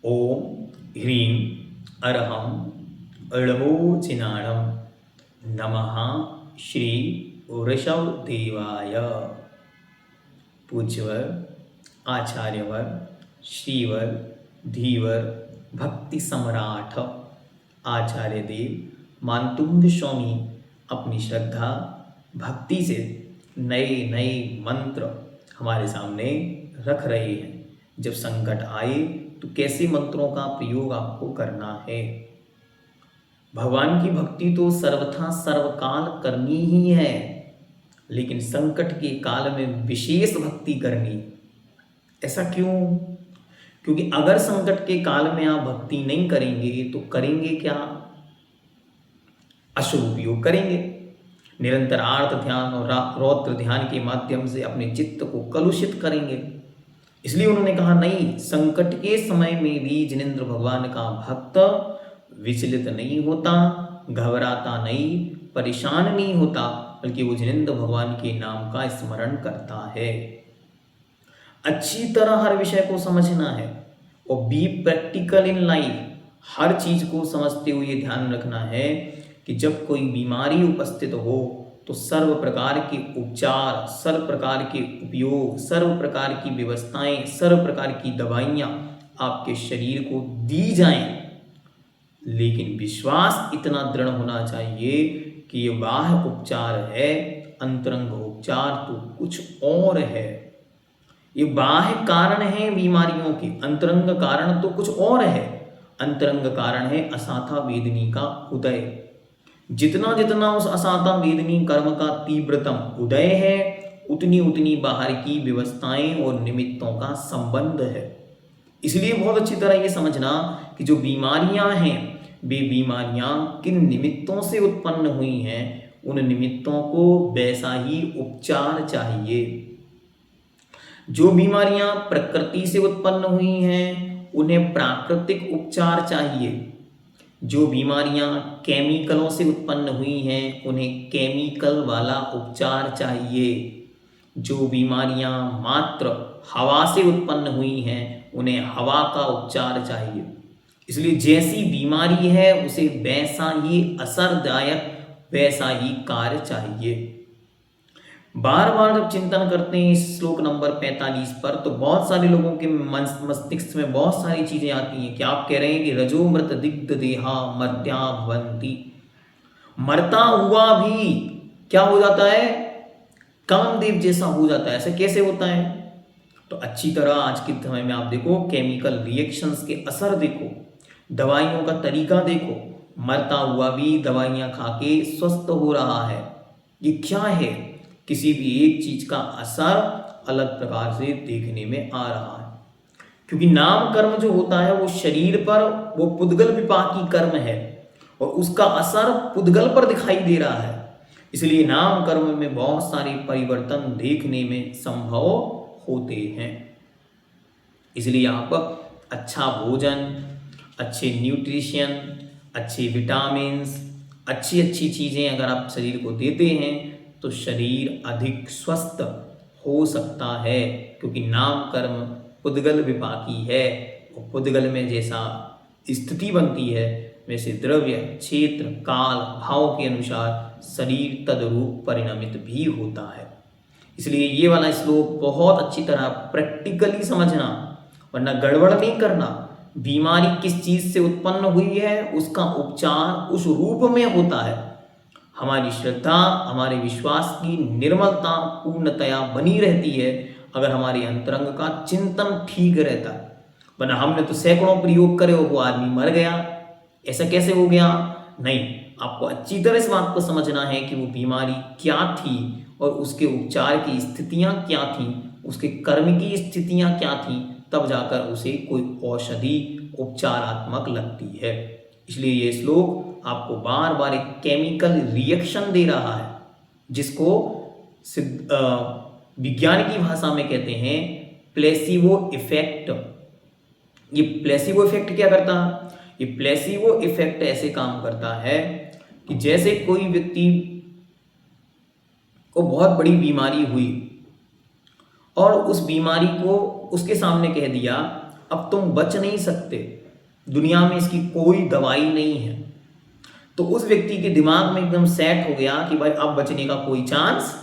ओम ह्रीं अरहं अळमोचिनाणं नमः श्री वृषभदेवाय। पूज्यवर, आचार्यवर, श्रीवर, धीवर, भक्ति सम्राट आचार्य देव मानतुंग स्वामी अपनी श्रद्धा भक्ति से नए नए मंत्र हमारे सामने रख रहे हैं। जब संकट आए तो कैसे मंत्रों का प्रयोग आपको करना है। भगवान की भक्ति तो सर्वथा सर्वकाल करनी ही है, लेकिन संकट के काल में विशेष भक्ति करनी। ऐसा क्यों? क्योंकि अगर संकट के काल में आप भक्ति नहीं करेंगे तो करेंगे क्या? अशुभ करेंगे। निरंतर आर्त ध्यान और रौद्र ध्यान के माध्यम से अपने चित्त को कलुषित करेंगे। इसलिए उन्होंने कहा नहीं, संकट के समय में भी जिनेंद्र भगवान का भक्त विचलित नहीं होता, घबराता नहीं, परेशान नहीं होता, बल्कि वो जिनेंद्र भगवान के नाम का स्मरण करता है। अच्छी तरह हर विषय को समझना है और बी प्रैक्टिकल इन लाइफ। हर चीज को समझते हुए ध्यान रखना है कि जब कोई बीमारी उपस्थित हो तो सर्व प्रकार के उपचार, सर्व प्रकार के उपयोग, सर्व प्रकार की व्यवस्थाएं, सर्व प्रकार की दवाइयां आपके शरीर को दी जाएं। लेकिन विश्वास इतना दृढ़ होना चाहिए कि ये बाह्य उपचार है, अंतरंग उपचार तो कुछ और है। ये बाह्य कारण है बीमारियों के, अंतरंग कारण तो कुछ और है। अंतरंग कारण है असाथा वेदनी का उदय। जितना जितना उस असाथा वेदनी कर्म का तीव्रतम उदय है, उतनी उतनी बाहर की व्यवस्थाएं और निमित्तों का संबंध है। इसलिए बहुत अच्छी तरह ये समझना कि जो बीमारियां हैं वे बीमारियां किन निमित्तों से उत्पन्न हुई हैं, उन निमित्तों को वैसा ही उपचार चाहिए। जो बीमारियां प्रकृति से उत्पन्न हुई हैं उन्हें प्राकृतिक उपचार चाहिए। जो बीमारियां केमिकलों से उत्पन्न हुई हैं उन्हें केमिकल वाला उपचार चाहिए। जो बीमारियां मात्र हवा से उत्पन्न हुई हैं उन्हें हवा का उपचार चाहिए। इसलिए जैसी बीमारी है उसे वैसा ही असरदायक, वैसा ही कार्य चाहिए। बार बार जब चिंतन करते हैं इस श्लोक नंबर 45 पर तो बहुत सारे लोगों के मस्तिष्क में बहुत सारी चीजें आती हैं कि आप कह रहे हैं कि रजो मृत दिग्ध देहा मर्त्या भवंती। मरता हुआ भी क्या हो जाता है? कामदेव जैसा हो जाता है। ऐसे कैसे होता है? तो अच्छी तरह आज के समय में आप देखो, केमिकल रिएक्शंस के असर देखो, दवाइयों का तरीका देखो। मरता हुआ भी दवाइयां खा के स्वस्थ हो रहा है। ये क्या है? किसी भी एक चीज का असर अलग प्रकार से देखने में आ रहा है। क्योंकि नाम कर्म जो होता है वो शरीर पर, वो पुद्गल विपाकी कर्म है और उसका असर पुद्गल पर दिखाई दे रहा है। इसलिए नाम कर्म में बहुत सारे परिवर्तन देखने में संभव होते हैं। इसलिए आप अच्छा भोजन, अच्छे न्यूट्रिशन, अच्छे विटामिन्स, अच्छी अच्छी चीजें अगर आप शरीर को देते हैं तो शरीर अधिक स्वस्थ हो सकता है। क्योंकि नाम कर्म पुद्गल विपाकी है और पुद्गल में जैसा स्थिति बनती है वैसे द्रव्य, क्षेत्र, काल, भाव के अनुसार शरीर तदरूप परिणमित भी होता है। इसलिए ये वाला श्लोक बहुत अच्छी तरह प्रैक्टिकली समझना, वरना गड़बड़ नहीं करना। बीमारी किस चीज से उत्पन्न हुई है उसका उपचार उस रूप में होता है। हमारी श्रद्धा, हमारे विश्वास की निर्मलता पूर्णतया बनी रहती है अगर हमारे अंतरंग का चिंतन ठीक रहता है। वरना हमने तो सैकड़ों प्रयोग करे और वो आदमी मर गया। ऐसा कैसे हो गया? नहीं, आपको अच्छी तरह इस बात को समझना है कि वो बीमारी क्या थी और उसके उपचार की स्थितियां क्या थी, उसके कर्म की स्थितियां क्या थी, तब जाकर उसे कोई औषधि उपचारात्मक लगती है। इसलिए ये श्लोक आपको बार बार एक केमिकल रिएक्शन दे रहा है, जिसको विज्ञान की भाषा में कहते हैं प्लेसिबो इफेक्ट। ये प्लेसिबो इफेक्ट क्या करता है? ये प्लेसिबो इफेक्ट ऐसे काम करता है कि जैसे कोई व्यक्ति को बहुत बड़ी बीमारी हुई और उस बीमारी को उसके सामने कह दिया अब तुम बच नहीं सकते, दुनिया में इसकी कोई दवाई नहीं है। तो उस व्यक्ति के दिमाग में एकदम सेट हो गया कि भाई अब बचने का कोई चांस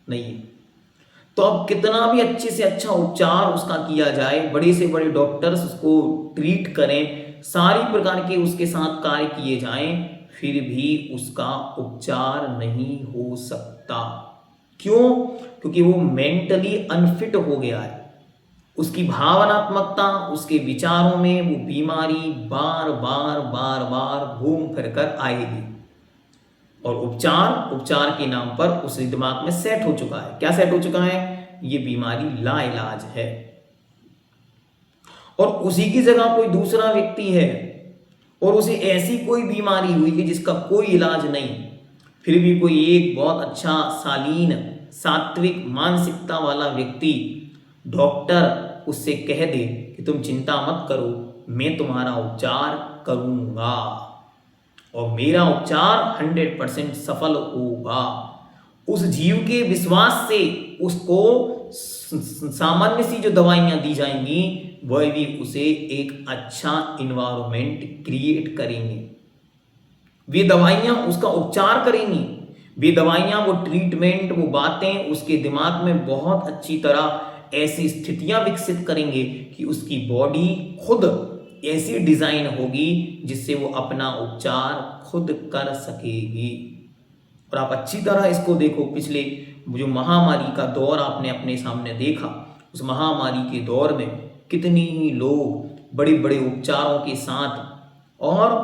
नहीं है। तो अब कितना भी अच्छे से अच्छा उपचार उसका किया जाए, बड़े से बड़े डॉक्टर्स उसको ट्रीट करें, सारी प्रकार के उसके साथ कार्य किए जाएं, फिर भी उसका उपचार नहीं हो सकता। क्यों? क्योंकि वो मेंटली अनफिट हो गया है। उसकी भावनात्मकता, उसके विचारों में वो बीमारी बार बार बार बार घूम फिर कर आएगी। और उपचार के नाम पर उस दिमाग में सेट हो चुका है। क्या सेट हो चुका है? ये बीमारी लाइलाज है। और उसी की जगह कोई दूसरा व्यक्ति है और उसे ऐसी कोई बीमारी हुई है जिसका कोई इलाज नहीं, फिर भी कोई एक बहुत अच्छा शालीन सात्विक मानसिकता वाला व्यक्ति, डॉक्टर उससे कह दे कि तुम चिंता मत करो, मैं तुम्हारा उपचार करूंगा और मेरा उपचार 100% सफल होगा। उस जीव के विश्वास से उसको सामान्य सी जो दवाइयां दी जाएंगी वह भी उसे एक अच्छा इन्वायरमेंट क्रिएट करेंगे। वे दवाइयां उसका उपचार करेंगी, वे दवाइयां, वो ट्रीटमेंट, वो बातें उसके दिमाग में बहुत अच्छी तरह ऐसी स्थितियां विकसित करेंगे कि उसकी बॉडी खुद ऐसी डिजाइन होगी जिससे वो अपना उपचार खुद कर सकेगी। और आप अच्छी तरह इसको देखो, पिछले जो महामारी का दौर आपने अपने सामने देखा, उस महामारी के दौर में कितनी ही लोग बड़े बड़े उपचारों के साथ और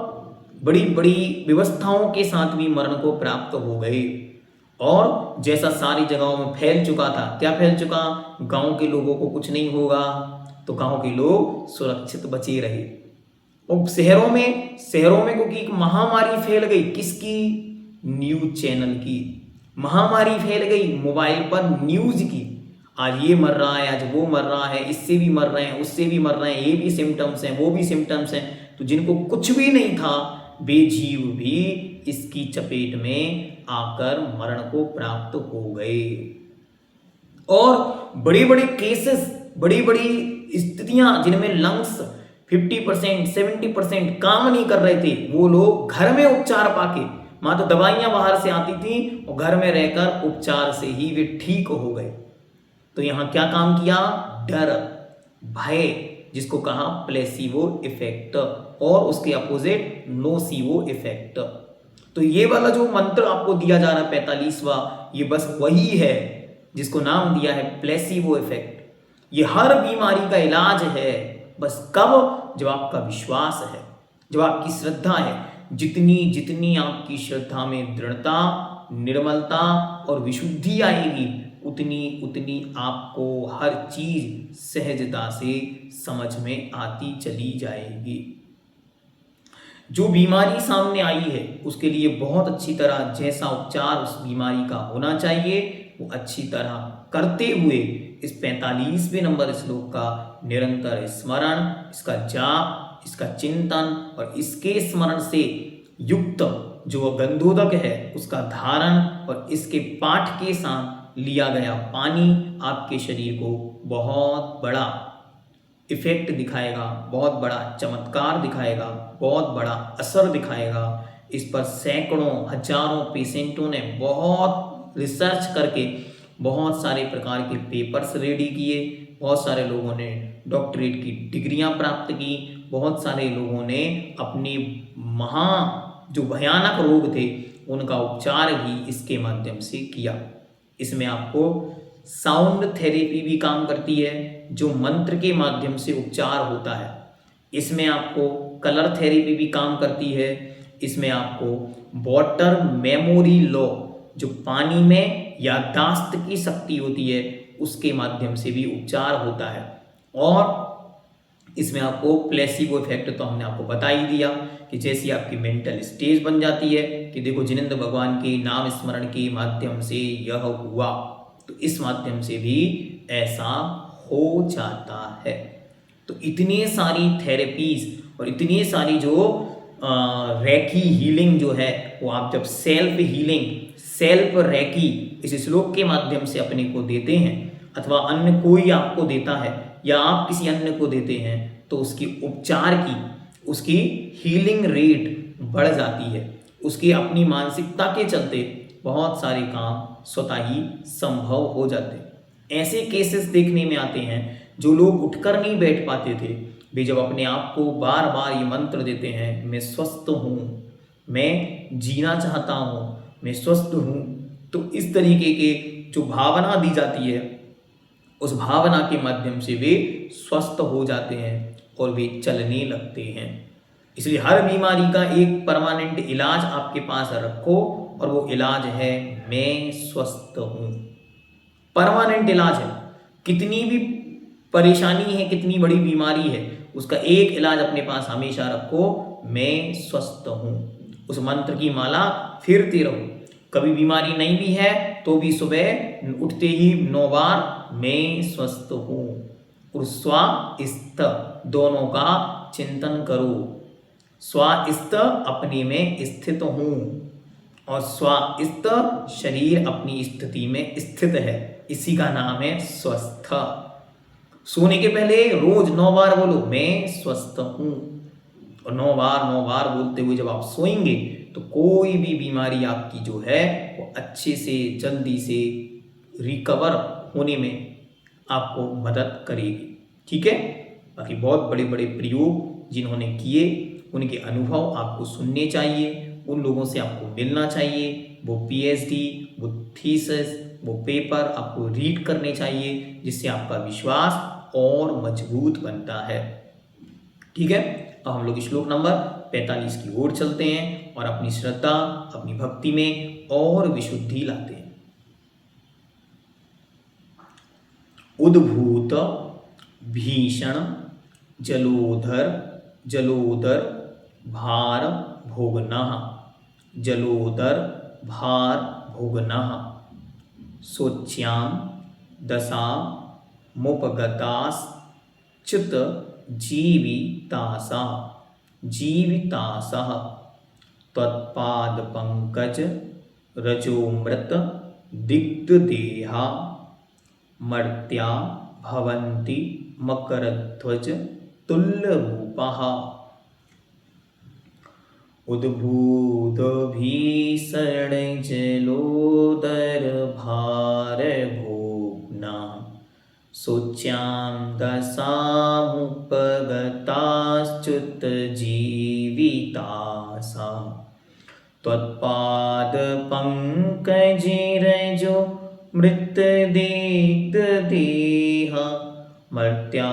बड़ी बड़ी व्यवस्थाओं के साथ भी मरण को प्राप्त हो गए। और जैसा सारी जगहों में फैल चुका था, क्या फैल चुका? गांव के लोगों को कुछ नहीं होगा, तो गांव के लोग सुरक्षित बचे रहे। और शहरों में क्योंकि एक महामारी फैल गई, किसकी? न्यूज चैनल की। महामारी फैल गई मोबाइल पर न्यूज की। आज ये मर रहा है, आज वो मर रहा है, इससे भी मर रहे हैं, उससे भी मर रहे हैं, ये भी सिम्टम्स हैं, वो भी सिम्टम्स हैं। तो जिनको कुछ भी नहीं था, बेजीव भी इसकी चपेट में आकर मरण को प्राप्त हो गए। और बड़े बड़े केसेस, बड़ी बड़ी स्थितियां जिनमें लंग्स 50% 70% काम नहीं कर रहे थे, वो लोग घर में उपचार पाके, मात्र दवाइयां बाहर से आती थी और घर में रहकर उपचार से ही वे ठीक हो गए। तो यहां क्या काम किया? डर, भय, जिसको कहा प्लेसिबो इफेक्ट, और उसके अपोजिट नोसिबो इफेक्ट। तो ये वाला जो मंत्र आपको दिया जा रहा है 45वां, ये बस वही है जिसको नाम दिया है प्लेसिबो इफेक्ट। ये हर बीमारी का इलाज है, बस कब? जब आपका विश्वास है, जब आपकी श्रद्धा है। जितनी आपकी श्रद्धा में दृढ़ता, निर्मलता और विशुद्धि आएगी, उतनी आपको हर चीज सहजता से समझ में आती चली जाएगी। जो बीमारी सामने आई है उसके लिए बहुत अच्छी तरह जैसा उपचार उस बीमारी का होना चाहिए वो अच्छी तरह करते हुए इस 45वें नंबर श्लोक का निरंतर स्मरण, इसका जाप, इसका चिंतन और इसके स्मरण से युक्त जो गंधोदक है उसका धारण और इसके पाठ के साथ लिया गया पानी आपके शरीर को बहुत बड़ा इफेक्ट दिखाएगा, बहुत बड़ा चमत्कार दिखाएगा, बहुत बड़ा असर दिखाएगा। इस पर सैकड़ों हजारों पेशेंटों ने बहुत रिसर्च करके बहुत सारे प्रकार के पेपर्स रेडी किए, बहुत सारे लोगों ने डॉक्टरेट की डिग्रियां प्राप्त की, बहुत सारे लोगों ने अपनी जो भयानक रोग थे उनका उपचार भी इसके माध्यम से किया। इसमें आपको साउंड थेरेपी भी काम करती है जो मंत्र के माध्यम से उपचार होता है। इसमें आपको कलर थेरेपी भी काम करती है। इसमें आपको वाटर मेमोरी लॉ, जो पानी में याददाश्त की शक्ति होती है, उसके माध्यम से भी उपचार होता है। और इसमें आपको प्लेसिबो इफेक्ट तो हमने आपको बता ही दिया कि जैसी आपकी मेंटल स्टेज बन जाती है कि देखो जिनेंद्र भगवान के नाम स्मरण के माध्यम से यह हुआ, तो इस माध्यम से भी ऐसा हो जाता है। तो इतनी सारी थेरेपीज और इतनी सारी जो रेकी हीलिंग जो है वो आप जब सेल्फ हीलिंग, सेल्फ रेकी इस श्लोक के माध्यम से अपने को देते हैं अथवा अन्य कोई आपको देता है या आप किसी अन्य को देते हैं तो उसकी उपचार की, उसकी हीलिंग रेट बढ़ जाती है। उसकी अपनी मानसिकता के चलते बहुत सारे काम स्वतः ही संभव हो जाते हैं। ऐसे केसेस देखने में आते हैं जो लोग उठकर नहीं बैठ पाते थे, वे जब अपने आप को बार बार ये मंत्र देते हैं, मैं स्वस्थ हूँ, मैं जीना चाहता हूँ, मैं स्वस्थ हूँ, तो इस तरीके के जो भावना दी जाती है उस भावना के माध्यम से वे स्वस्थ हो जाते हैं और वे चलने लगते हैं। इसलिए हर बीमारी का एक परमानेंट इलाज आपके पास रखो और वो इलाज है मैं स्वस्थ हूँ। परमानेंट इलाज है। कितनी भी परेशानी है, कितनी बड़ी बीमारी है, उसका एक इलाज अपने पास हमेशा रखो, मैं स्वस्थ हूँ। उस मंत्र की माला फिरते रहो। कभी बीमारी नहीं भी है तो भी सुबह उठते ही 9 बार मैं स्वस्थ हूँ और स्वास्थ दोनों का चिंतन करो। स्वास्थ अपने में स्थित हूँ और स्वास्थ शरीर अपनी स्थिति में स्थित है, इसी का नाम है स्वस्थ। सोने के पहले रोज 9 बार बोलो मैं स्वस्थ हूँ और 9 बार बोलते हुए जब आप सोएंगे तो कोई भी बीमारी आपकी जो है वो अच्छे से जल्दी से रिकवर होने में आपको मदद करेगी। ठीक है। बाकी बहुत बड़े बड़े प्रयोग जिन्होंने किए उनके अनुभव आपको सुनने चाहिए, उन लोगों से आपको मिलना चाहिए। वो पीएचडी, वो थीसिस, वो पेपर आपको रीड करने चाहिए, जिससे आपका विश्वास और मजबूत बनता है। ठीक है। अब हम लोग श्लोक नंबर 45 की ओर चलते हैं और अपनी श्रद्धा, अपनी भक्ति में और विशुद्धि लाते हैं। उद्भूत भीषण जलोदर भार भोगनः, जलोदर भार भोगनः शोच्यां दशा मुपगताश्च्युत जीवितासः त्वत्पादपङ्कज रजोमृत दिग्धदेहा मर्त्या भवन्ति मकरध्वज तुल्यरूपाः। उद्भूत भीषण जलोदर भार भोग्ना शोच्यां दशामुपगताश्च्युत जीवितासा त्वत्पादपङ्कजरजो मृतदिग्धदेहा मर्त्या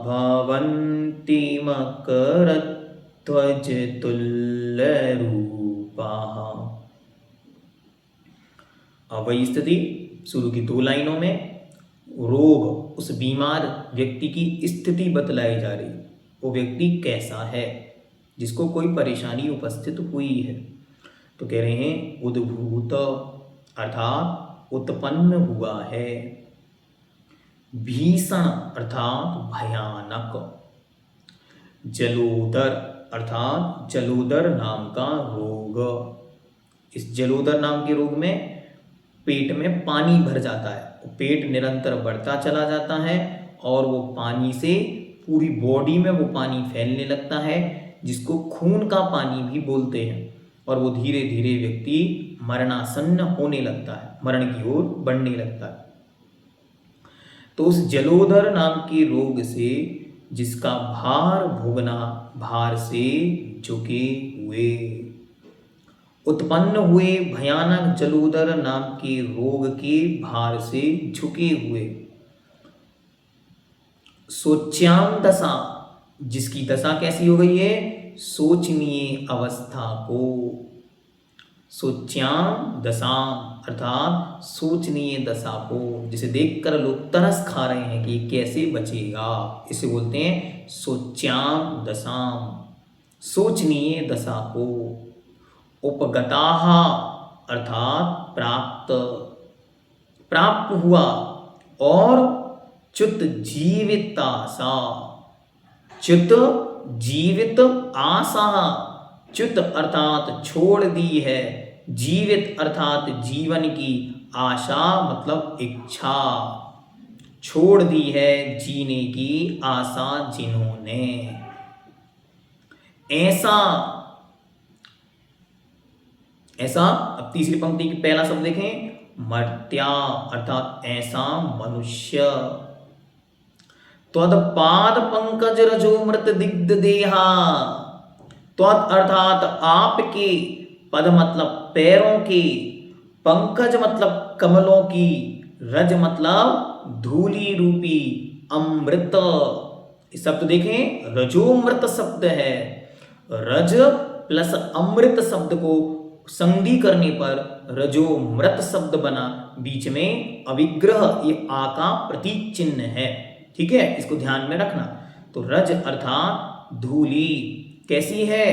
भवन्ति मकरध्वज तुल्यरूपाः। अब वही स्थिति शुरू की 2 लाइनों में रोग, उस बीमार व्यक्ति की स्थिति बतलाई जा रही। वो व्यक्ति कैसा है जिसको कोई परेशानी उपस्थित हुई है। तो कह रहे हैं उद्भूत अर्थात उत्पन्न हुआ है, भीषण अर्थात भयानक, जलोदर अर्थात जलोदर नाम का रोग। इस जलोदर नाम के रोग में पेट में पानी भर जाता है, पेट निरंतर बढ़ता चला जाता है और वो पानी से पूरी बॉडी में वो पानी फैलने लगता है, जिसको खून का पानी भी बोलते हैं। और वो धीरे धीरे व्यक्ति मरणासन्न होने लगता है, मरण की ओर बढ़ने लगता है। तो उस जलोदर नाम के रोग से जिसका भार भोगना, भार से झुके हुए, उत्पन्न हुए भयानक जलोदर नाम के रोग के भार से झुके हुए, शोच्यां दशा, जिसकी दशा कैसी हो गई है, शोचनीय अवस्था को, शोच्यां दशा अर्थात शोचनीय दशा को, जिसे देखकर लोग तरस खा रहे हैं कि कैसे बचेगा, इसे बोलते हैं शोच्यां दशा, शोचनीय दशा को। उपगताः अर्थात प्राप्त हुआ और च्युत जीवितासा, च्युत जीवित आशा, च्युत अर्थात छोड़ दी है, जीवित अर्थात जीवन की आशा मतलब इच्छा, छोड़ दी है जीने की आशा जिन्होंने। ऐसा ऐसा, अब तीसरी पंक्ति की पहला शब्द देखें, मर्त्या अर्थात ऐसा मनुष्य। त्वद पाद पंकज रजो मृत दिग्ध देहा। त्वद अर्थात आपके, पद मतलब पैरों के, पंकज मतलब कमलों की, रज मतलब धूली रूपी अमृत। इस शब्द देखें, रजोमृत शब्द है। रज प्लस अमृत शब्द को संधि करने पर रजोमृत शब्द बना, बीच में अविग्रह, ये आ का प्रतीक चिन्ह है। ठीक है, इसको ध्यान में रखना। तो रज अर्थात धूली, कैसी है?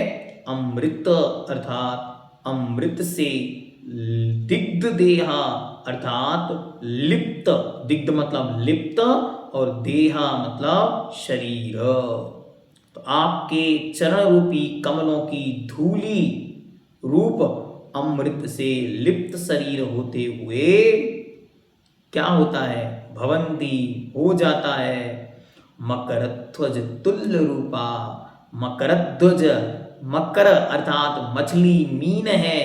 अमृत अर्थात अमृत से, दिग्ध देहा अर्थात लिप्त, दिग्ध मतलब लिप्त और देहा मतलब शरीर। तो आपके चरण रूपी कमलों की धूली रूप अमृत से लिप्त शरीर होते हुए क्या होता है? भवंती हो जाता है, मकरध्वज तुल्य रूपा। मकरध्वज, मकर अर्थात मछली, मीन है,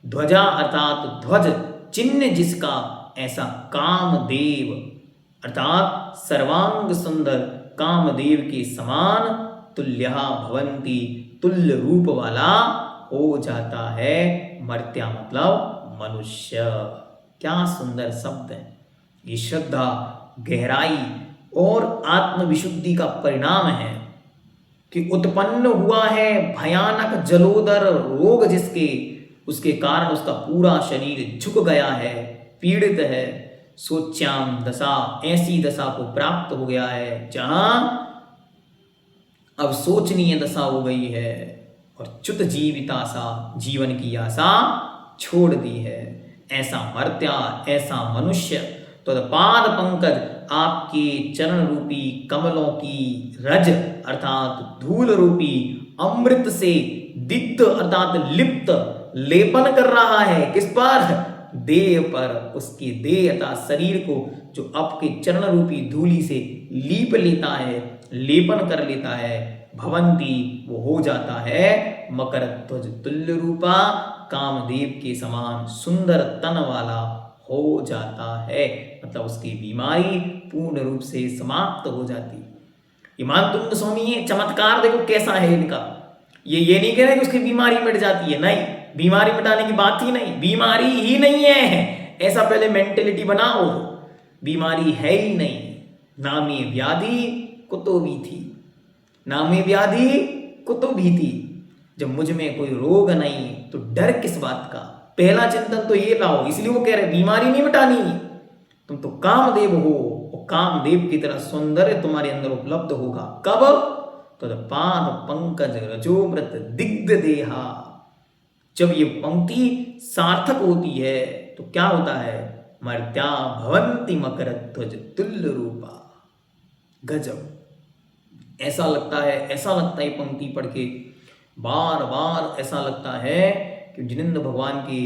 ध्वजा अर्थात ध्वज, चिन्ह जिसका, ऐसा कामदेव अर्थात सर्वांग सुंदर कामदेव के समान, तुल्यः भवंती, तुल्य रूप वाला हो जाता है। मर्त्या मतलब मनुष्य। क्या सुंदर शब्द है। ये श्रद्धा, गहराई और आत्मविशुद्धि का परिणाम है कि उत्पन्न हुआ है भयानक जलोदर रोग जिसके, उसके कारण उसका पूरा शरीर झुक गया है, पीड़ित है। सोच्याम दशा, ऐसी दशा को प्राप्त हो गया है जहां अब शोचनीय दशा हो गई है और च्युत जीविताशा, जीवन की आशा छोड़ दी है। ऐसा मर्त्या, ऐसा मनुष्य, तो पाद पंकज, आपके चरण रूपी कमलों की रज अर्थात धूल रूपी अमृत से दिग्ध अर्थात लिप्त लेपन कर रहा है। किस पर? देह पर। उसकी देह अर्थात शरीर को जो आपके चरण रूपी धूली से लीप लेता है, लेपन कर लेता है, भवंती वो हो जाता है, मकरध्वज तुल्य रूपा, कामदेव के समान सुंदर तन वाला हो जाता है। मतलब उसकी बीमारी पूर्ण रूप से समाप्त हो जाती। ईमानतुंग स्वामी, ये चमत्कार देखो कैसा है इनका। ये नहीं कह रहे कि उसकी बीमारी मिट जाती है, नहीं, बीमारी मिटाने की बात ही नहीं, बीमारी ही नहीं है, ऐसा पहले मेंटेलिटी बनाओ। बीमारी है ही नहीं। नामे व्याधि कुतो भी थी, नामे व्याधि कुतो भी थी। जब मुझ में कोई रोग नहीं तो डर किस बात का? पहला चिंतन तो ये लाओ। इसलिए वो कह रहे बीमारी नहीं मिटानी, तुम तो कामदेव हो, और कामदेव की तरह सौंदर्य तुम्हारे अंदर उपलब्ध होगा। कब? तो पाद पंकज रजोमृत दिग्ध देहा। जब ये पंक्ति सार्थक होती है तो क्या होता है? मर्त्या भवंती मकरध्वज तुल्य रूपा। गजब, ऐसा लगता है, ऐसा लगता है पंक्ति पढ़ के बार बार ऐसा लगता है कि जिनेंद्र भगवान के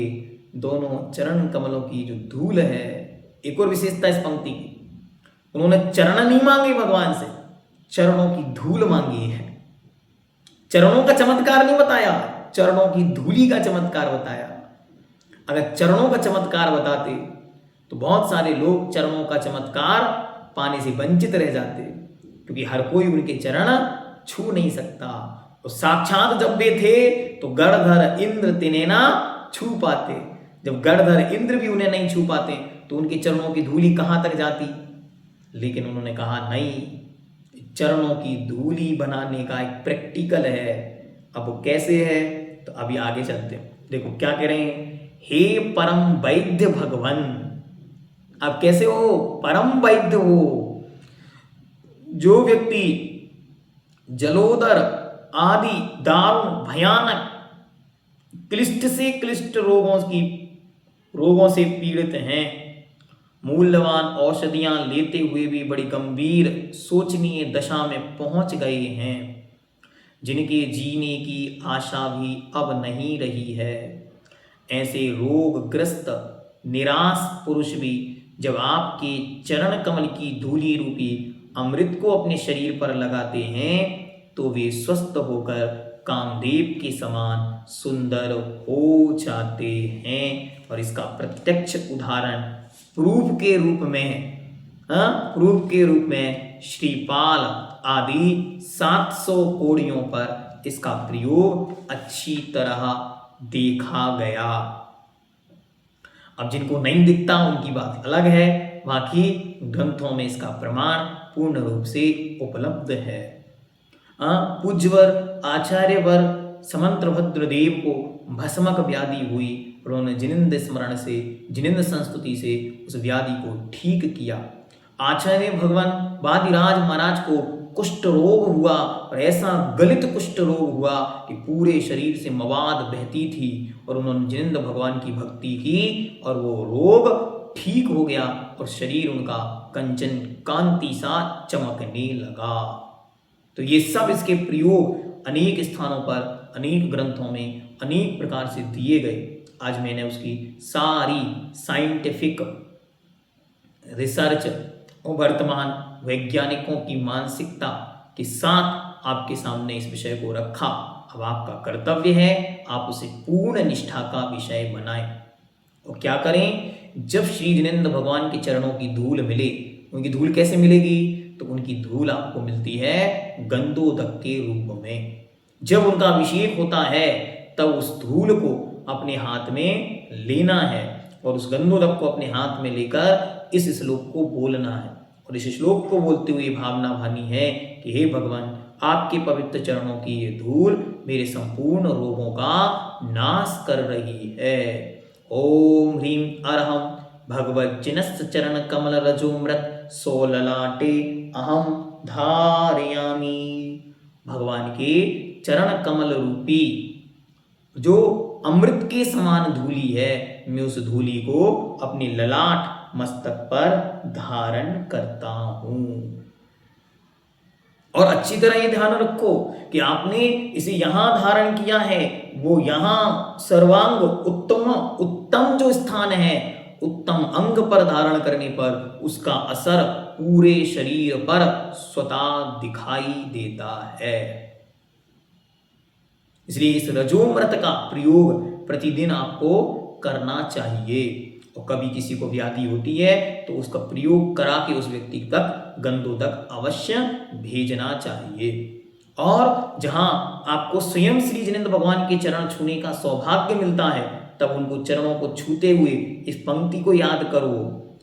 दोनों चरण कमलों की जो धूल है। एक और विशेषता इस पंक्ति की, उन्होंने चरण नहीं मांगे भगवान से, चरणों की धूल मांगी है। चरणों का चमत्कार नहीं बताया, चरणों की धूली का चमत्कार बताया। अगर चरणों का चमत्कार बताते तो बहुत सारे लोग चरणों का चमत्कार पाने से वंचित रह जाते, क्योंकि हर कोई उनके चरण छू नहीं सकता। तो साक्षात जब वे थे तो गणधर इंद्र तिनेना छू पाते। जब गणधर इंद्र भी उन्हें नहीं छू पाते तो उनके चरणों की धूली कहां तक जाती। लेकिन उन्होंने कहा नहीं, चरणों की धूली बनाने का एक प्रैक्टिकल है। अब वो कैसे है तो अभी आगे चलते हैं। देखो क्या कह रहे हैं, हे परम वैद्य भगवन। अब कैसे हो? परम वैद्य हो। जो व्यक्ति जलोदर आदि दारुण भयानक क्लिष्ट से क्लिष्ट रोगों से पीड़ित हैं, मूल्यवान औषधियां लेते हुए भी बड़ी गंभीर शोचनीय दशा में पहुंच गए हैं, जिनके जीने की आशा भी अब नहीं रही है, ऐसे रोगग्रस्त निराश पुरुष भी जब आपके चरण कमल की धूलि रूपी अमृत को अपने शरीर पर लगाते हैं तो वे स्वस्थ होकर कामदेव के समान सुंदर हो जाते हैं। और इसका प्रत्यक्ष उदाहरण प्रूफ के रूप में श्रीपाल आदि 700 कोड़ियों पर इसका प्रयोग अच्छी तरह देखा गया। अब जिनको नहीं दिखता उनकी बात अलग है, बाकी ग्रंथों में इसका प्रमाण पूर्ण रूप से उपलब्ध है। पूज्यवर आचार्यवर समंत्रभद्र देव को भस्मक व्याधि हुई, उन्होंने जिनेन्द्र स्मरण से, जिनेन्द्र संस्तुति से उस व्याधि को ठीक किया। आचार्य भगवान वादिराज महाराज को कुष्ठ रोग हुआ और ऐसा गलित कुष्ठ रोग हुआ कि पूरे शरीर से मवाद बहती थी, और उन्होंने जिनेन्द्र भगवान की भक्ति की और वो रोग ठीक हो गया और शरीर उनका कंचन कांति सा चमकने लगा। तो ये सब इसके प्रयोग अनेक स्थानों पर, अनेक ग्रंथों में अनेक प्रकार से दिए गए। आज मैंने उसकी सारी साइंटिफिक रिसर्च और वर्तमान वैज्ञानिकों की मानसिकता के साथ आपके सामने इस विषय को रखा। अब आपका कर्तव्य है आप उसे पूर्ण निष्ठा का विषय बनाएं। और क्या करें? जब श्री जिनेन्द्र भगवान के चरणों की धूल मिले, उनकी धूल कैसे मिलेगी? तो उनकी धूल आपको मिलती है गंधोदक के रूप में। जब उनका अभिषेक होता है तब उस धूल को अपने हाथ में लेना है और उस गंधोदक को अपने हाथ में लेकर इस श्लोक को बोलना है। और इस श्लोक को बोलते हुए भावना भानी है कि हे भगवान, आपके पवित्र चरणों की ये धूल मेरे संपूर्ण रोगों का नाश कर रही है। ओम ह्रीं अरहम भगवज्जिनस्य चरण कमल रजोमृत सोललाटे अहम धारयामि। भगवान के चरण कमल रूपी जो अमृत के समान धूली है, मैं उस धूली को अपने ललाट मस्तक पर धारण करता हूं। और अच्छी तरह ये ध्यान रखो कि आपने इसे यहां धारण किया है, वो यहां सर्वांग उत्तम जो स्थान है, उत्तम अंग पर धारण करने पर उसका असर पूरे शरीर पर स्वतः दिखाई देता है। इसलिए इस रजोमृत का प्रयोग प्रतिदिन आपको करना चाहिए। और कभी किसी को व्याधि होती है तो उसका प्रयोग करा के उस व्यक्ति तक गंधोदक अवश्य भेजना चाहिए। और जहां आपको स्वयं श्री जिनेन्द्र भगवान के चरण छूने का सौभाग्य मिलता है, तब उनको चरणों को छूते हुए इस पंक्ति को याद करो।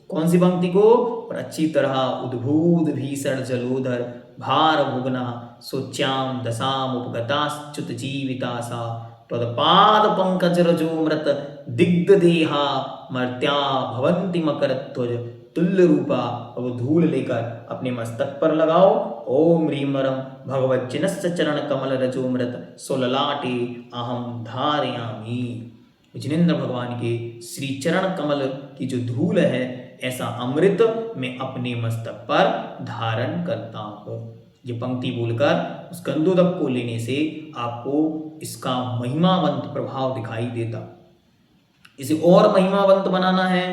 कौन सी पंक्ति को? और अच्छी तरह उद्भूत भीषण जलोधर भार भुगना सोच्याम दशाम उपगताश्च्युत जीवितासा त्वदपाद पंकज रजोमृत दिग्ध देहा मर्त्या भवंति मकरध्वज तुल्य रूपा। वो धूल लेकर अपने मस्तक पर लगाओ। ओम ह्रीं रम भगवज्जिनस्य चरण कमल रजोमृत सोललाटे अहम धारयामि। जिनेन्द्र भगवान के श्री चरण कमल की जो धूल है, ऐसा अमृत मैं अपने मस्तक पर धारण करता हूँ। ये पंक्ति बोलकर उस गंधोदक को लेने से आपको इसका महिमावंत प्रभाव दिखाई देता। इसे और महिमावंत बनाना है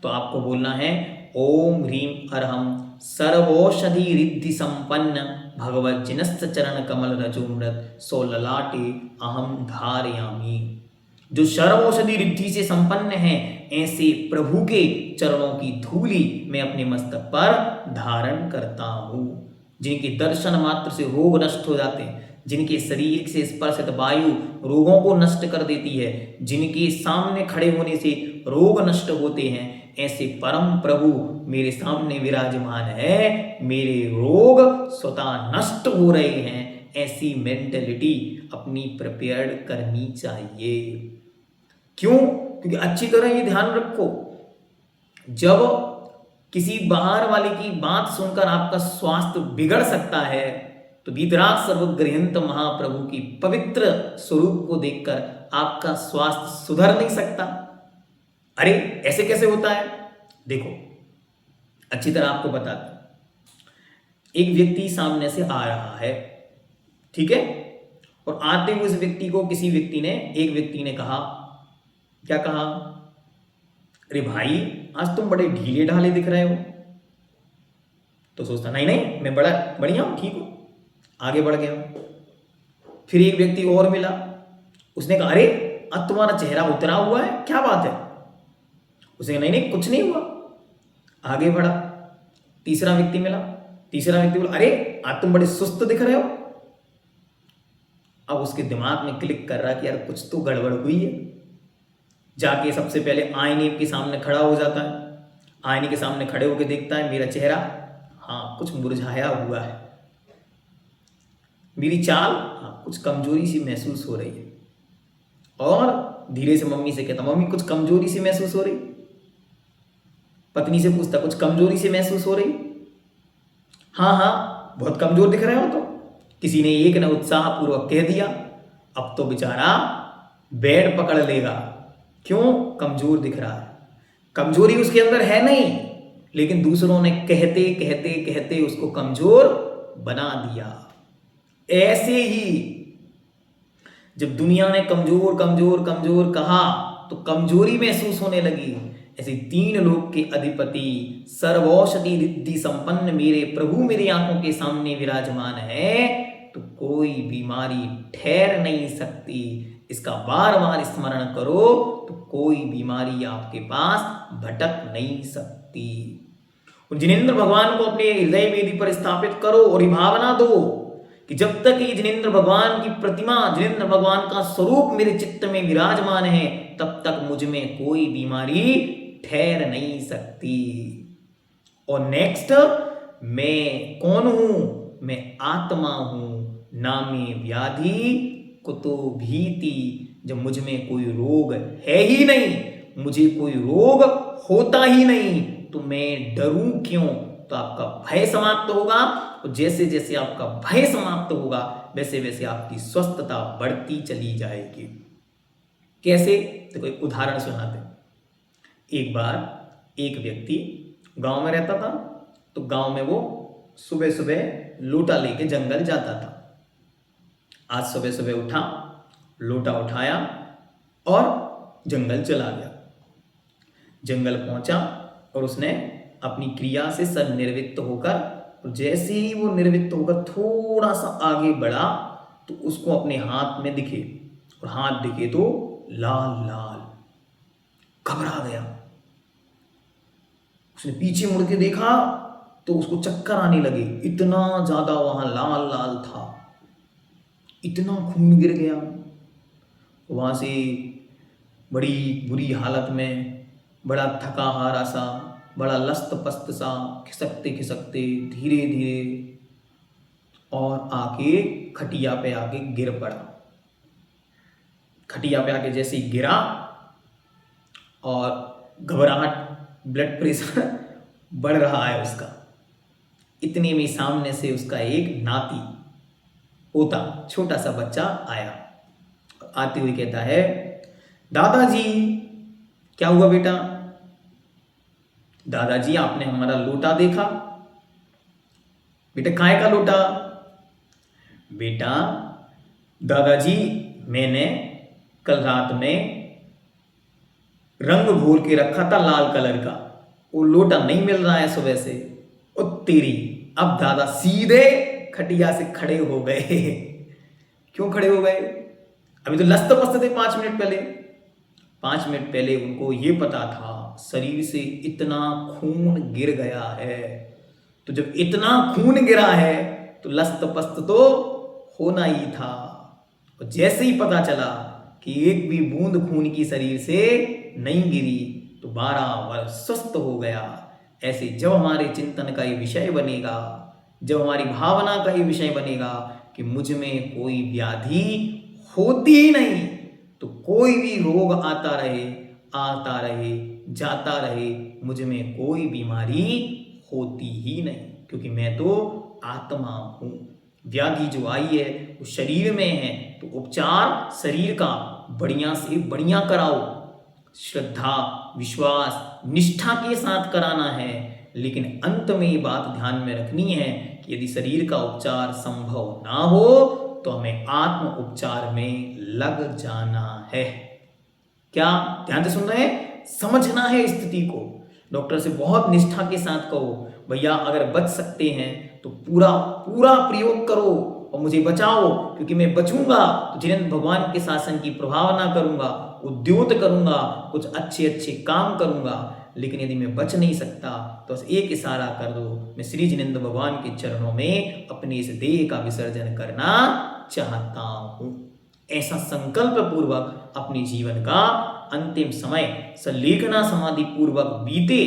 तो आपको बोलना है ओम ह्रीं अरहम सर्वौषधि रिद्धि संपन्न भगवज्जिनस्य चरण कमल रजोमृत सोललाटे अहम धारयामि। जो सर्वौषधि रिद्धि से संपन्न है, ऐसे प्रभु के चरणों की धूली मैं अपने मस्तक पर धारण करता हूँ। जिनके दर्शन मात्र से रोग नष्ट हो जाते हैं, जिनके शरीर से स्पर्शित वायु रोगों को नष्ट कर देती है, जिनके सामने खड़े होने से रोग नष्ट होते हैं, ऐसे परम प्रभु मेरे सामने विराजमान है, मेरे रोग स्वतः नष्ट हो रहे हैं। ऐसी मेंटेलिटी अपनी प्रिपेयर्ड करनी चाहिए। क्यों? क्योंकि अच्छी तरह ये ध्यान रखो, जब किसी बाहर वाले की बात सुनकर आपका स्वास्थ्य बिगड़ सकता है, तो वीतराग सर्वग्रहंत महाप्रभु की पवित्र स्वरूप को देखकर आपका स्वास्थ्य सुधर नहीं सकता। अरे ऐसे कैसे होता है? देखो, अच्छी तरह आपको बताता हूं। एक व्यक्ति सामने से आ रहा है, ठीक है, और आते हुए उस व्यक्ति को एक व्यक्ति ने कहा, क्या कहा? अरे भाई, आज तुम बड़े ढीले ढाले दिख रहे हो। तो सोचता नहीं नहीं, मैं बड़ा बढ़िया हूं, ठीक हूं, आगे बढ़ गया। फिर एक व्यक्ति और मिला, उसने कहा अरे आज तुम्हारा चेहरा उतरा हुआ है, क्या बात है। उसने कहा नहीं नहीं कुछ नहीं हुआ, आगे बढ़ा। तीसरा व्यक्ति मिला, तीसरा व्यक्ति बोला अरे आज तुम बड़े सुस्त दिख रहे हो। अब उसके दिमाग में क्लिक कर रहा कि यार कुछ तो गड़बड़ हुई है। जाके सबसे पहले आईने के सामने खड़ा हो जाता है, आईने के सामने खड़े होकर देखता है मेरा चेहरा हाँ कुछ मुरझाया हुआ है, मेरी चाल हाँ कुछ कमजोरी सी महसूस हो रही है। और धीरे से मम्मी से कहता मम्मी कुछ कमजोरी सी महसूस हो रही। पत्नी से पूछता कुछ कमजोरी सी महसूस हो रही। हाँ हाँ बहुत कमजोर दिख रहे हो। तो किसी ने एक ने उत्साहपूर्वक कह दिया अब तो बेचारा बेड पकड़ लेगा, क्यों कमजोर दिख रहा है। कमजोरी उसके अंदर है नहीं, लेकिन दूसरों ने कहते कहते कहते उसको कमजोर बना दिया। ऐसे ही जब दुनिया ने कमजोर कमजोर कमजोर कहा तो कमजोरी महसूस होने लगी। ऐसे तीन लोक के अधिपति सर्वौषधि रिद्धि संपन्न मेरे प्रभु मेरी आंखों के सामने विराजमान है, तो कोई बीमारी ठहर नहीं सकती। इसका बार बार स्मरण करो तो कोई बीमारी आपके पास भटक नहीं सकती। और जिनेंद्र भगवान को अपने हृदय वेदी पर स्थापित करो और ये भावना दो कि जब तक ये जिनेंद्र भगवान की प्रतिमा, जिनेंद्र भगवान का स्वरूप मेरे चित्त में विराजमान है, तब तक मुझ में कोई बीमारी ठहर नहीं सकती। और नेक्स्ट, मैं कौन हूं? मैं आत्मा हूं, नामे व्याधि कुतो भीति। जब मुझ में कोई रोग है ही नहीं, मुझे कोई रोग होता ही नहीं, तो मैं डरूं क्यों? तो आपका भय समाप्त होगा, और जैसे जैसे आपका भय समाप्त होगा वैसे वैसे आपकी स्वस्थता बढ़ती चली जाएगी। कैसे? तो कोई उदाहरण सुनाते। एक बार एक व्यक्ति गांव में रहता था, तो गांव में वो सुबह सुबह लोटा लेके जंगल जाता था। आज सुबह सुबह उठा, लोटा उठाया और जंगल चला गया। जंगल पहुंचा और उसने अपनी क्रिया से निर्वृत्त होकर, जैसे ही वो निर्वृत्त होकर थोड़ा सा आगे बढ़ा तो उसको अपने हाथ में दिखे, और हाथ दिखे तो लाल लाल। घबरा गया, उसने पीछे मुड़ के देखा तो उसको चक्कर आने लगे, इतना ज्यादा वहां लाल लाल था, इतना खून गिर गया। वहां से बड़ी बुरी हालत में, बड़ा थका हारा सा, बड़ा लस्त पस्त सा, खिसकते खिसकते धीरे धीरे और आके खटिया पे आके गिर पड़ा। खटिया पे आके जैसे ही गिरा और घबराहट, ब्लड प्रेशर बढ़ रहा है उसका, इतने में सामने से उसका एक नाती पोता, छोटा सा बच्चा आया। आते हुए कहता है दादाजी। क्या हुआ बेटा? दादाजी आपने हमारा लोटा देखा? बेटा काय का लोटा? बेटा दादाजी मैंने कल रात में रंग घोल के रखा था लाल कलर का, वो लोटा नहीं मिल रहा है सुबह से। ओ तेरी! अब दादा सीधे खटिया से खड़े हो गए। क्यों खड़े हो गए? अभी तो लस्त पस्त थे 5 मिनट पहले। 5 मिनट पहले उनको ये पता था शरीर से इतना खून गिर गया है, तो जब इतना खून गिरा है तो लस्त पस्त तो होना ही था। और जैसे ही पता चला कि एक भी बूंद खून की शरीर से नहीं गिरी तो 12 वर्ष स्वस्थ हो गया। ऐसे जब हमारे चिंतन का ये विषय बनेगा, जब हमारी भावना का ये विषय बनेगा कि मुझ में कोई व्याधि होती ही नहीं, तो कोई भी रोग आता रहे जाता रहे, मुझ में कोई बीमारी होती ही नहीं, क्योंकि मैं तो आत्मा हूं। व्याधि जो आई है वो शरीर में है, तो उपचार शरीर का बढ़िया से बढ़िया कराओ, श्रद्धा विश्वास निष्ठा के साथ कराना है। लेकिन अंत में ये बात ध्यान में रखनी है कि यदि शरीर का उपचार संभव ना हो तो हमें आत्म उपचार में लग जाना है। क्या ध्यान से सुन रहे हैं? समझना है स्थिति को। डॉक्टर से बहुत निष्ठा के साथ कहो, भैया अगर बच सकते हैं तो पूरा पूरा प्रयोग करो और मुझे बचाओ, क्योंकि मैं बचूंगा तो जिनेंद्र भगवान के शासन की प्रभावना करूंगा, उद्योत करूंगा, कुछ अच्छे अच्छे काम करूंगा। लेकिन यदि मैं बच नहीं सकता तो बस एक इशारा कर दो, मैं श्री जिनेंद्र भगवान के चरणों में अपने इस देह का विसर्जन करना चाहता हूं। ऐसा संकल्प पूर्वक अपने जीवन का अंतिम समय सल्लेखना समाधि पूर्वक बीते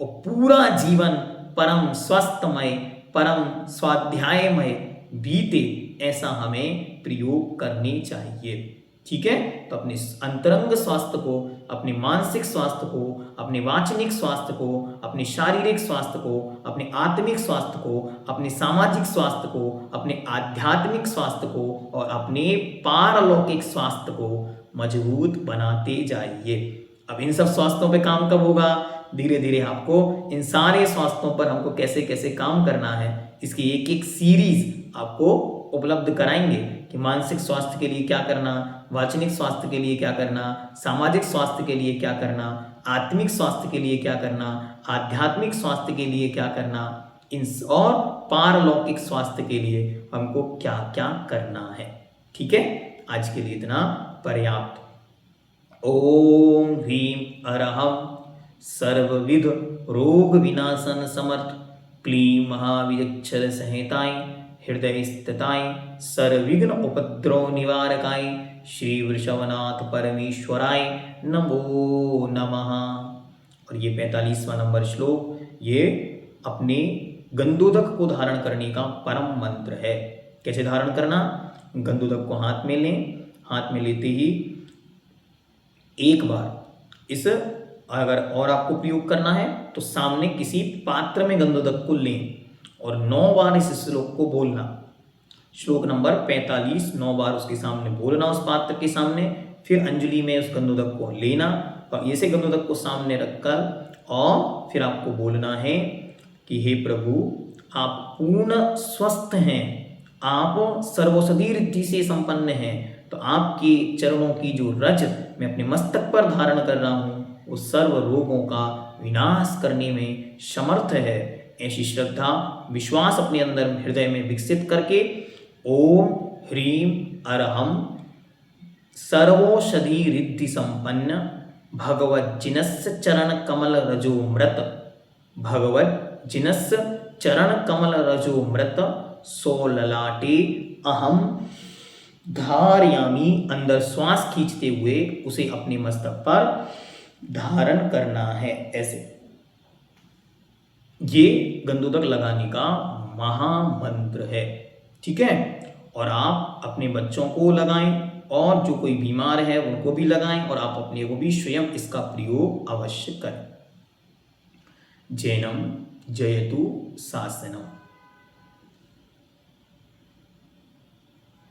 और पूरा जीवन परम स्वस्थमय, परम स्वाध्यायमय बीते, ऐसा हमें प्रयोग करनी चाहिए। ठीक है, तो अपने अंतरंग स्वास्थ्य को, अपने मानसिक स्वास्थ्य को, अपने वाचनिक स्वास्थ्य को, अपने शारीरिक स्वास्थ्य को, अपने आत्मिक स्वास्थ्य को, अपने सामाजिक स्वास्थ्य को, अपने आध्यात्मिक स्वास्थ्य को और अपने पारलौकिक स्वास्थ्य को मजबूत बनाते जाइए। अब इन सब स्वास्थ्यों पे काम कब होगा? धीरे धीरे आपको इन सारे स्वास्थ्यों पर हमको कैसे कैसे काम करना है, इसकी एक एक सीरीज आपको उपलब्ध कराएंगे कि मानसिक स्वास्थ्य के लिए क्या करना, वाचनिक स्वास्थ्य के लिए क्या करना, सामाजिक स्वास्थ्य के लिए क्या करना, आत्मिक स्वास्थ्य के लिए क्या करना, आध्यात्मिक स्वास्थ्य के लिए क्या करना, इन और पारलौकिक स्वास्थ्य के लिए हमको क्या क्या करना है। ठीक है, आज के लिए इतना पर्याप्त। ओम ह्रीं अरहं सर्वविध रोग विनाशन समर्थ क्लीं महाविजक्षर संहिताय हृदय स्थिताय सर्वविघ्न उपद्रव निवारकाय श्री वृषभनाथ परमेश्वराय नमो नमः। और ये 45वां नंबर श्लोक, ये अपने गंधोदक को धारण करने का परम मंत्र है। कैसे धारण करना? गंधोदक को हाथ में लें, हाथ में लेते ही एक बार इस, अगर और आपको प्रयोग करना है तो सामने किसी पात्र में गंधोदक को लें और 9 बार इस श्लोक को बोलना। श्लोक नंबर 45 9 बार उसके सामने बोलना, उस पात्र के सामने। फिर अंजलि में उस गंधोदक को लेना और ऐसे गंधोदक को सामने रखकर और फिर आपको बोलना है कि हे प्रभु, आप पूर्ण स्वस्थ हैं, आप सर्वौषधि रिद्धि से संपन्न हैं, तो आपके चरणों की जो रज मैं अपने मस्तक पर धारण कर रहा हूँ वो सर्व रोगों का विनाश करने में समर्थ है। ऐसी श्रद्धा विश्वास अपने अंदर हृदय में विकसित करके ओम ह्रीं अरहं सर्वौषधि रिद्धि संपन्न भगवत जिनस्य चरण कमल रजोमृत, भगवत जिनस्य चरण कमल रजोमृत सो ललाटे अहम धारयामी। अंदर श्वास खींचते हुए उसे अपने मस्तक पर धारण करना है। ऐसे ये गंधोदक लगाने का महामंत्र है। ठीक है, और आप अपने बच्चों को लगाएं और जो कोई बीमार है उनको भी लगाएं और आप अपने को भी स्वयं इसका प्रयोग अवश्य करें। जैनम जयतु शासनम।